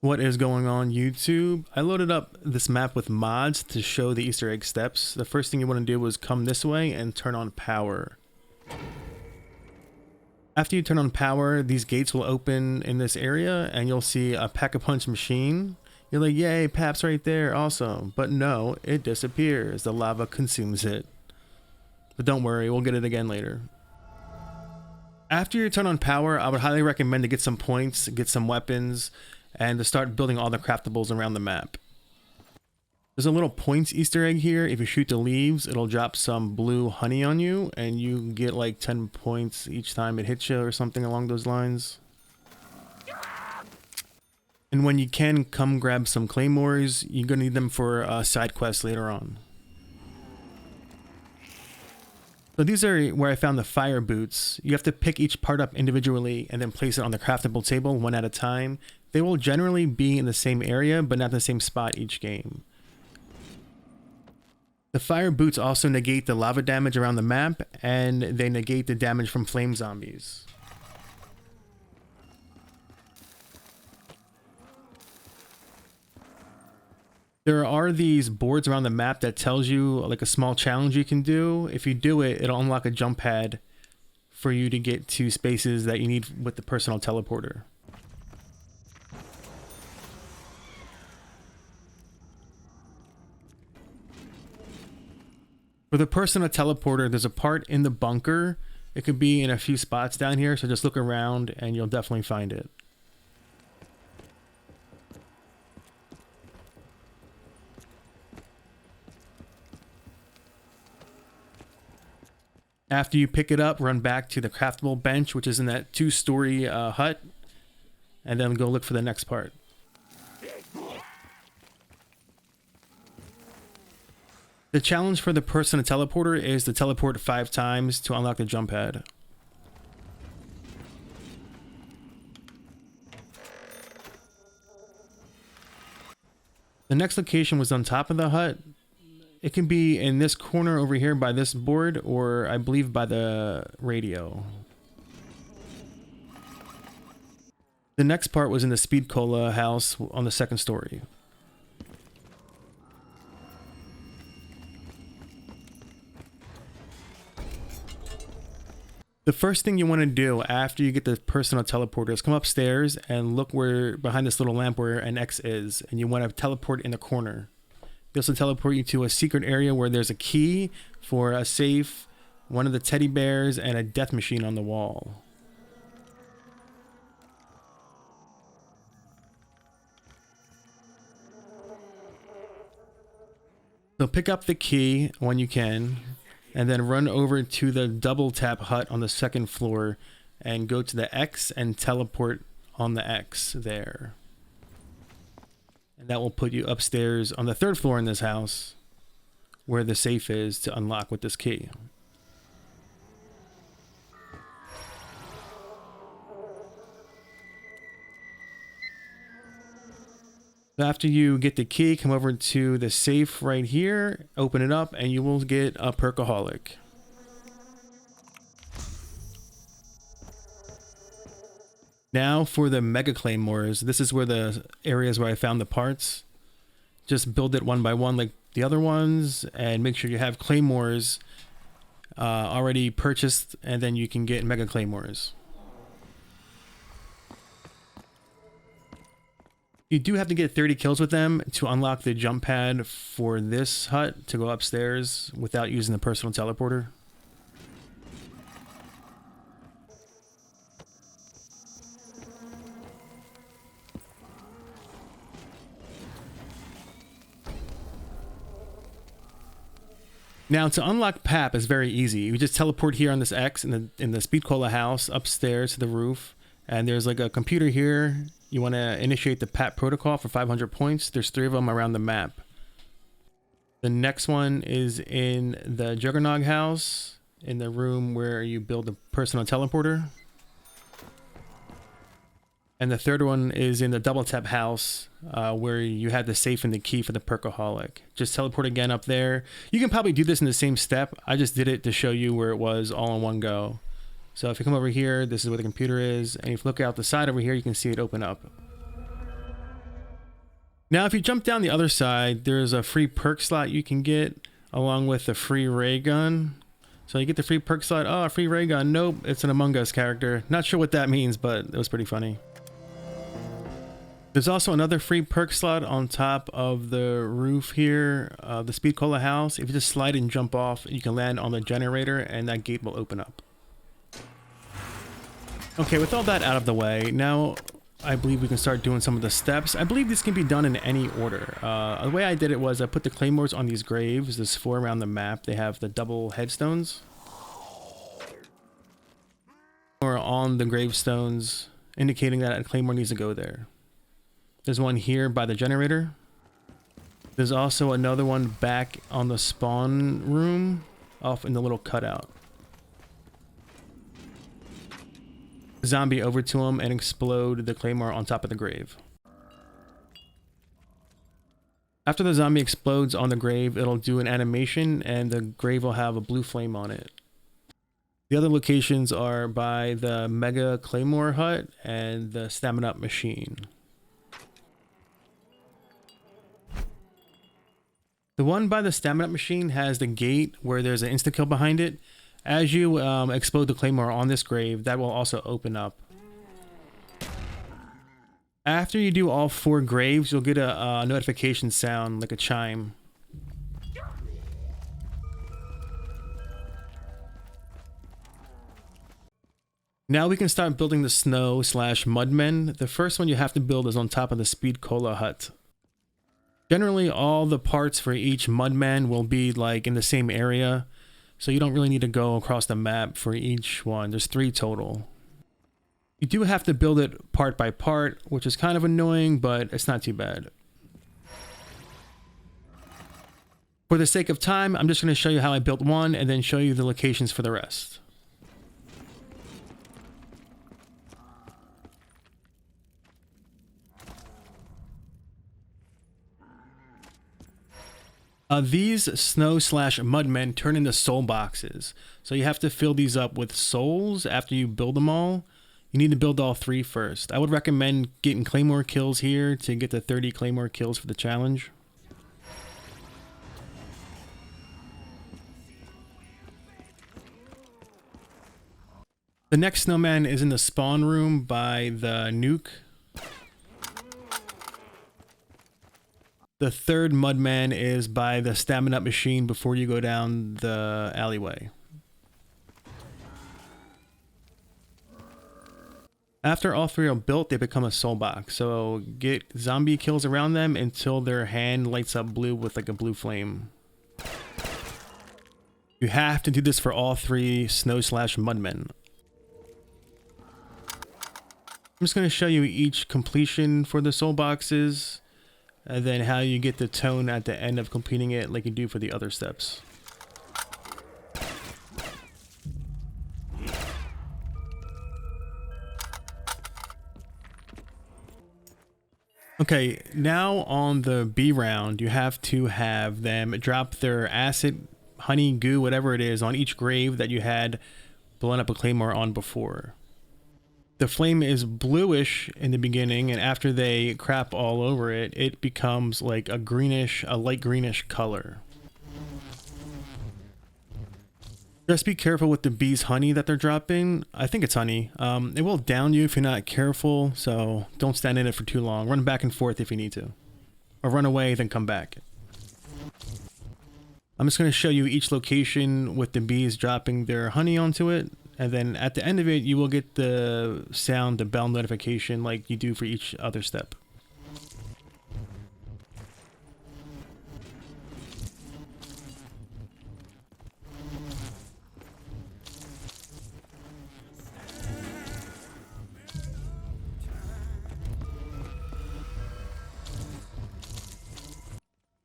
What is going on YouTube? I loaded up this map with mods to show the Easter egg steps. The first thing you want to do is come this way and turn on power. After you turn on power, these gates will open in this area and you'll see a pack-a-punch machine. You're like, yay, Pap's right there, awesome. But no, it disappears. The lava consumes it. But don't worry, we'll get it again later. After you turn on power, I would highly recommend to get some points, get some weapons, and to start building all the craftables around the map. There's a little points Easter egg here. If you shoot the leaves, it'll drop some blue honey on you, and you get like 10 points each time it hits you or something along those lines. And when you can, come grab some claymores. You're gonna need them for side quests later on. So these are where I found the fire boots. You have to pick each part up individually and then place it on the craftable table one at a time. They will generally be in the same area, but not the same spot each game. The fire boots also negate the lava damage around the map, and they negate the damage from flame zombies. There are these boards around the map that tells you like a small challenge you can do. If you do it, it'll unlock a jump pad for you to get to spaces that you need with the personal teleporter. For the personal teleporter, there's a part in the bunker. It could be in a few spots down here, so just look around and you'll definitely find it. After you pick it up, run back to the craftable bench, which is in that 2-story hut, and then go look for the next part. The challenge for the person teleporter is to teleport 5 times to unlock the jump pad. The next location was on top of the hut. It can be in this corner over here by this board, or I believe by the radio. The next part was in the Speed Cola house on the 2nd story. The first thing you want to do after you get the personal teleporter is come upstairs and look where behind this little lamp where an X is, and you want to teleport in the corner. They also teleport you to a secret area where there's a key for a safe, one of the teddy bears, and a death machine on the wall. So pick up the key when you can, and then run over to the double tap hut on the 2nd floor and go to the X and teleport on the X there. And that will put you upstairs on the 3rd floor in this house where the safe is to unlock with this key. After you get the key, come over to the safe right here, open it up, and you will get a perkaholic. Now for the mega claymores. This is where the areas where I found the parts. Just build it one by one like the other ones, and make sure you have claymores already purchased, and then you can get mega claymores. You do have to get 30 kills with them to unlock the jump pad for this hut to go upstairs without using the personal teleporter. Now to unlock Pap is very easy. You just teleport here on this X in the Speed Cola house upstairs to the roof, and there's like a computer here. You want to initiate the Pap protocol for 500 points. There's 3 of them around the map. The next one is in the Juggernog house, in the room where you build the personal teleporter. And the 3rd one is in the double tap house where you have the safe and the key for the perkaholic. Just teleport again up there. You can probably do this in the same step. I just did it to show you where it was all in one go. So if you come over here, this is where the computer is. And if you look out the side over here, you can see it open up. Now, if you jump down the other side, there's a free perk slot you can get along with the free ray gun. So you get the free perk slot. Oh, free ray gun. Nope, it's an Among Us character. Not sure what that means, but it was pretty funny. There's also another free perk slot on top of the roof here, the Speed Cola house. If you just slide and jump off, you can land on the generator and that gate will open up. Okay, with all that out of the way, now I believe we can start doing some of the steps. I believe this can be done in any order. The way I did it was I put the claymores on these graves. There's 4 around the map. They have the double headstones. Or on the gravestones, indicating that a claymore needs to go there. There's one here by the generator. There's also another one back on the spawn room, off in the little cutout. Zombie over to him and explode the claymore on top of the grave. After the zombie explodes on the grave, it'll do an animation and the grave will have a blue flame on it. The other locations are by the Mega Claymore Hut and the Stamina Up Machine. The one by the Stamina Up Machine has the gate where there's an insta-kill behind it. As you explode the claymore on this grave, that will also open up. After you do all 4 graves, you'll get a notification sound like a chime. Now we can start building the snow/mudmen. The first one you have to build is on top of the Speed Cola hut. Generally, all the parts for each mudman will be like in the same area. So you don't really need to go across the map for each one. There's 3 total. You do have to build it part by part, which is kind of annoying, but it's not too bad. For the sake of time, I'm just going to show you how I built one and then show you the locations for the rest. These snow/mudmen turn into soul boxes. So you have to fill these up with souls after you build them all. You need to build all 3 first. I would recommend getting claymore kills here to get the 30 claymore kills for the challenge. The next snowman is in the spawn room by the nuke. The 3rd mudman is by the Stamina Up Machine before you go down the alleyway. After all 3 are built, they become a soul box. So get zombie kills around them until their hand lights up blue with like a blue flame. You have to do this for all 3 snow/mudmen. I'm just going to show you each completion for the soul boxes. And then how you get the tone at the end of completing it like you do for the other steps. Okay, now on the B round, you have to have them drop their acid, honey, goo, whatever it is, on each grave that you had blown up a claymore on before. The flame is bluish in the beginning, and after they crap all over it, it becomes like a light greenish color. Just be careful with the bee's honey that they're dropping. I think it's honey. It will down you if you're not careful, so don't stand in it for too long. Run back and forth if you need to. Or run away, then come back. I'm just going to show you each location with the bees dropping their honey onto it. And then at the end of it, you will get the sound, the bell notification like you do for each other step.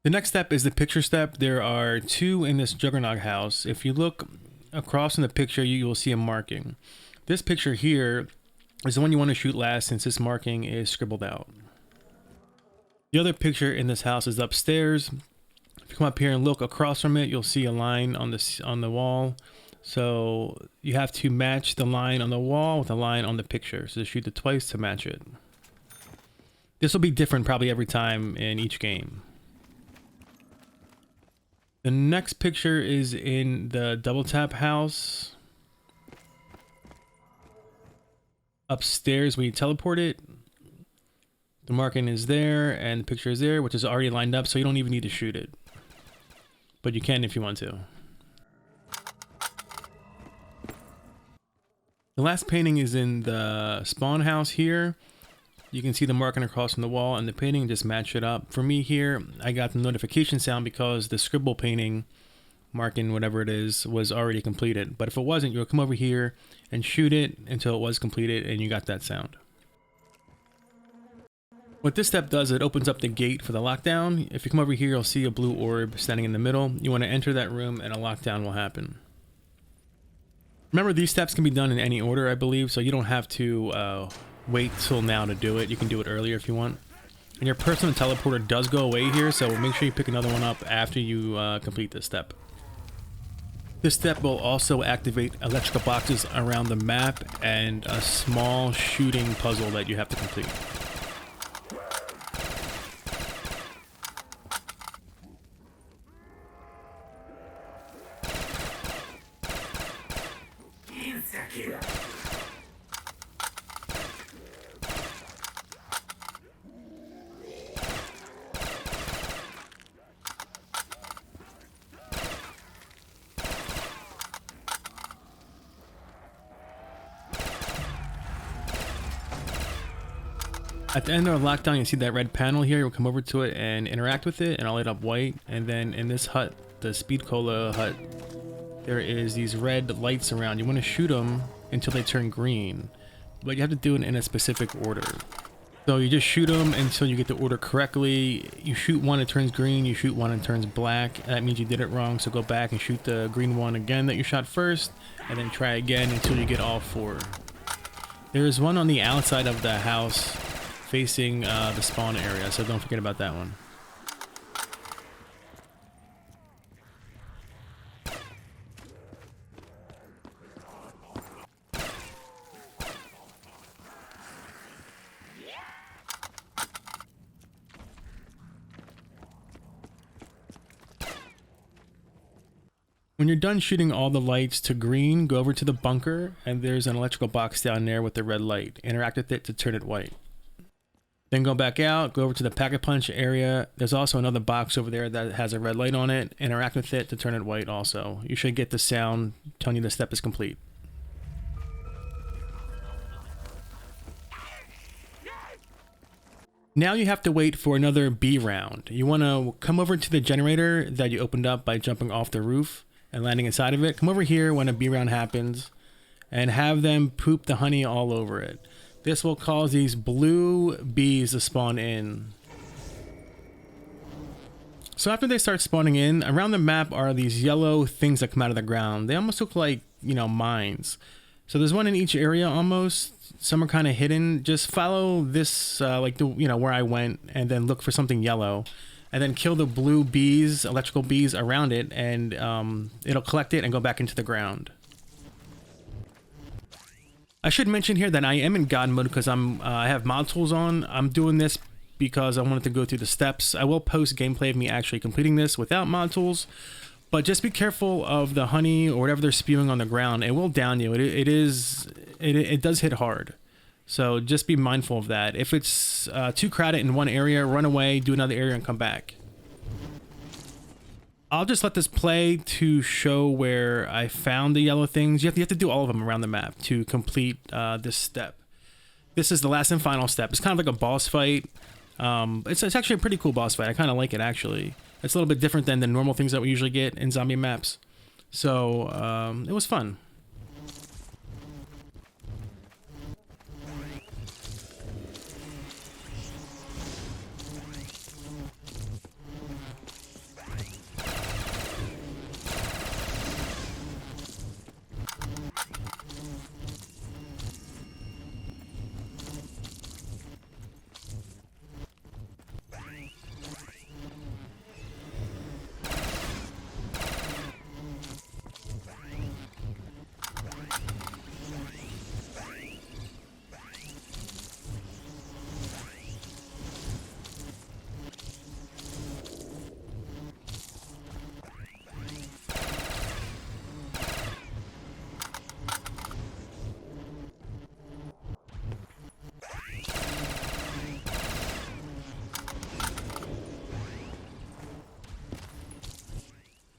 The next step is the picture step. There are 2 in this Juggernaut house. If you look across in the picture, you will see a marking. This picture here is the one you want to shoot last since this marking is scribbled out. The other picture in this house is upstairs. If you come up here and look across from it, you'll see a line on the wall. So you have to match the line on the wall with the line on the picture. So shoot it twice to match it. This will be different probably every time in each game. The next picture is in the double tap house. Upstairs when you teleport it, the marking is there and the picture is there, which is already lined up, so you don't even need to shoot it. But you can if you want to. The last painting is in the spawn house here. You can see the marking across from the wall and the painting, just match it up. For me here, I got the notification sound because the scribble painting, marking whatever it is, was already completed. But if it wasn't, you'll come over here and shoot it until it was completed and you got that sound. What this step does, it opens up the gate for the lockdown. If you come over here, you'll see a blue orb standing in the middle. You want to enter that room and a lockdown will happen. Remember, these steps can be done in any order, I believe, so you don't have to wait till now to do it. You can do it earlier if you want. And your personal teleporter does go away here, so make sure you pick another one up after you complete this step. This step will also activate electrical boxes around the map and a small shooting puzzle that you have to complete. At the end of the lockdown, you see that red panel here. You'll come over to it and interact with it, and I'll light up white. And then in this hut, the Speed Cola hut, there is these red lights around. You want to shoot them until they turn green, but you have to do it in a specific order. So you just shoot them until you get the order correctly. You shoot one, it turns green. You shoot one, it turns black. That means you did it wrong. So go back and shoot the green one again that you shot first, and then try again until you get all four. There is one on the outside of the house facing the spawn area, so don't forget about that one. When you're done shooting all the lights to green, go over to the bunker, and there's an electrical box down there with the red light. Interact with it to turn it white. Then go back out, go over to the Pack-a-Punch area. There's also another box over there that has a red light on it. Interact with it to turn it white also. You should get the sound telling you the step is complete. Now you have to wait for another B round. You want to come over to the generator that you opened up by jumping off the roof and landing inside of it. Come over here when a B round happens and have them poop the honey all over it. This will cause these blue bees to spawn in. So after they start spawning in, around the map are these yellow things that come out of the ground. They almost look like, you know, mines. So there's one in each area almost. Some are kind of hidden. Just follow this, like the, you know, where I went, and then look for something yellow. And then kill the blue bees, electrical bees around it, and it'll collect it and go back into the ground. I should mention here that I am in God mode because I have mod tools on. I'm doing this because I wanted to go through the steps. I will post gameplay of me actually completing this without mod tools, but just be careful of the honey or whatever they're spewing on the ground. It will down you. It does hit hard, so just be mindful of that. If it's too crowded in one area, run away, do another area, and come back. I'll just let this play to show where I found the yellow things. You have to do all of them around the map to complete this step. This is the last and final step. It's kind of like a boss fight. It's actually a pretty cool boss fight. I kind of like it, actually. It's a little bit different than the normal things that we usually get in zombie maps. So it was fun.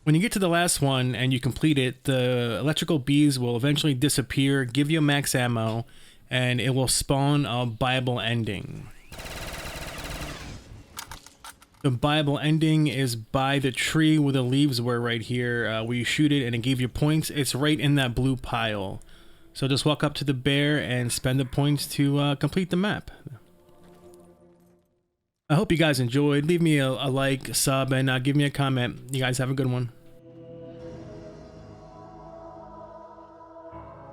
When you get to the last one and you complete it, the electrical bees will eventually disappear, give you max ammo, and it will spawn a Bible ending. The Bible ending is by the tree where the leaves were right here, where you shoot it and it gave you points. It's right in that blue pile. So just walk up to the bear and spend the points to complete the map. I hope you guys enjoyed. Leave me a like, sub, and give me a comment. You guys have a good one.